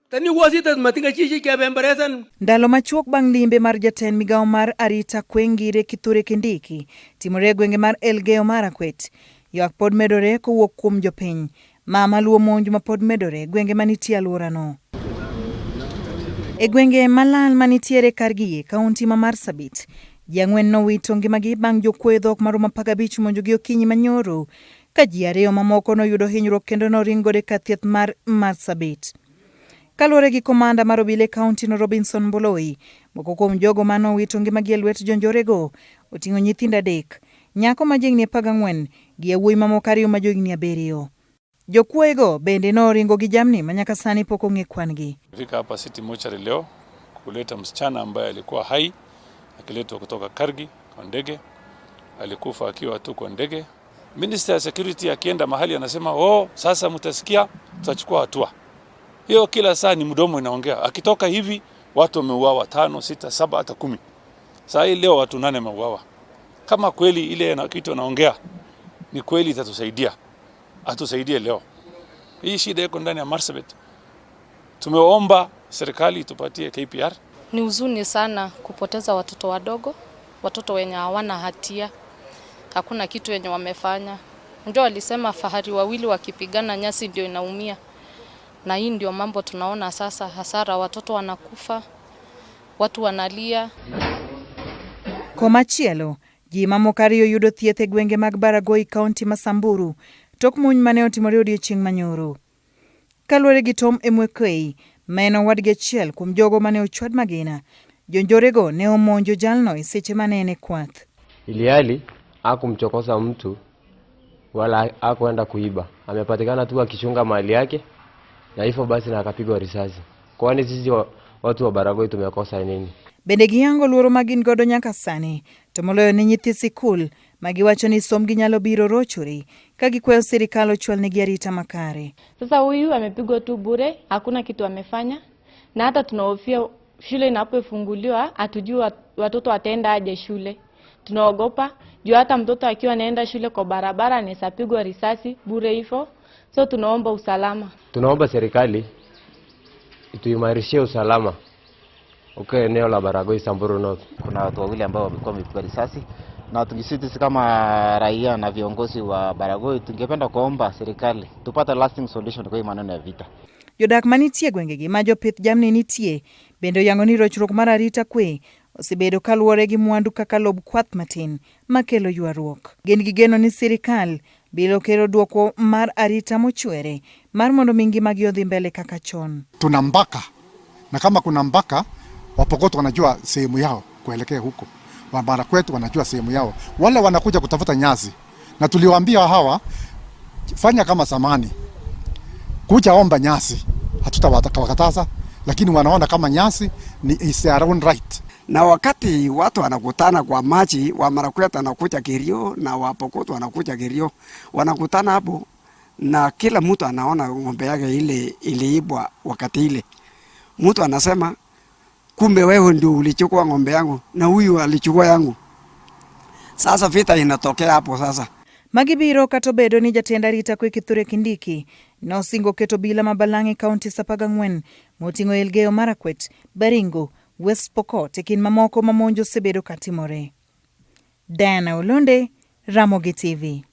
Tani wasitat matinga chichi kya bembaresan. Ndalo machuok bang' limbe mar jatend migawo mar arita Kithure Kithure Kindiki timore gwenge mar Elgeyo Marakwet. Ywak pod medore kowuok kuom jopiny. Mama luwo monj ma pod medore gwenge manitie alworano. E gwenge malal manitiere Kargie, kaunti ma Marsabit, ji ang'wen nowito ngimagi bang' jokuoye dhok maromo 15 monjogi okinyi manyoro, ka ji 2 mamoko noyudo hinyruok kendo noringore ka thieth mar Marsabit. Kaluwore gi komanda mar obila kaunti no Robinson Mboloi, moko kuom jogo manowito ngimagi e lwet jonjorego oting'o nyithindo 3, nyako ma jahigni 14 gi yawuoyi mamoko 2 ma johigni 7. Jokuoyego bende noringo gi jamni manyaka sani pok ong'e kwangi. Fika hapa City Mortuary leo kuleta msichana ambaye alikuwa hai akiletwa kutoka Kargi kwa ndege. Alikufa akiwa tu kwa ndege. Minister ya Security akienda mahali anasema sasa mtasikia tutachukua hatua. Hiyo kila saa ni mdomo inaongea. Akitoka hivi watu wameuawa 5, 6, 7 hata 10. Saa hii leo watu 8 wameuawa. Kama kweli ile kitu anaongea ni kweli itatusaidia. Atusaidie leo. Hii shida iko ndani ya Marsabit. Tumeomba serikali tupatie KPR. Ni huzuni sana kupoteza watoto wadogo, watoto wenye hawana hatia. Hakuna kitu wenye wamefanya. Ndio walisema fahari wawili wakipigana nyasi ndio inaumia. Na hii ndio mambo tunaona sasa, hasara, watoto wanakufa, watu wanalia. Komachielo, ji mamoko 2 yudo thieth e gwenge mag Baragoi kaunti ma Samburu, tok muny mane otimore odiechieng' manyoro. Kaluwore gi Tom Emwekwei, meno wadgi achiel kuom jogo mane ochwad magina, jonjorego ne omonjo jalno e seche manene kwath. Iliali hakumchokoza mtu wala hakuenda kuiba. Amepatikana tu akichunga mali yake na hivyo basi na akapigwa risasi. Kwani sisi watu wa Baragoi tumekosa nini? Bende giyango luoro magin godo nyaka sani, to moloyo ni nyithi sikul magiwacho ni somgi nyalo biro rochore ka gikwayo serikal ochwalnegi arita makare. Sasa huyu amepigwa tu bure, hakuna kitu amefanya, na hata tunahofia shule inapofunguliwa hatujui watoto wataenda aje shule. Tunaogopa juu hata mtoto akiwa anaenda shule kwa barabara anaweza pigwa risasi bure hivyo. So tunaomba usalama. Tunaomba serikali ituimarishie usalama. Eneo la Baragoi Samburu North. Kuna watu wawili ambao wamekuwa wamepigwa risasi, na tungisiti kama raia na viongozi wa Baragoi tungependa kuomba serikali tupate lasting solution kwa maneno ya vita. Jodak manitie gwengegi ma jopith jamni nitie bende oyango ni rochruok mar arita kwe osebedo kaluwore gi mwandu kaka lob kwath matin makelo ywaruok. Gin gi geno ni serikal biro kelo duoko mar arita mochwere mar mondo ngimagi odhi mbele kaka chon. Tuna mpaka, na kama kuna mpaka Wapokot wanajua sehemu yao kuelekea huko. Wamarakwet wanajua sehemu yao. Wale wanakuja kutafuta nyasi. Na tuliwaambia hawa fanya kama zamani. Kuja omba nyasi. Hatutawakataza, lakini wanaona kama nyasi ni is their own right. Na wakati watu wanakutana kwa maji, Wamarakwet wanakuja Kerio na Wapokot wanakuja Kerio, wanakutana hapo na kila mtu anaona ng'ombe yake ile iliibwa wakati ile. Mtu anasema kumbe wewe ndio ulichukua ng'ombe yangu na huyu alichukua yangu. Sasa vita inatokea hapo sasa. Magibiro katobedo ni jatend arita Kithure Kindiki nosingo keto bila mabalangi kaunti 14 moting'o Elgeyo Marakwet, Baringo, West Pokot kin mamoko mamonjo sebedo katimore. Diana Olonde, Ramogi TV.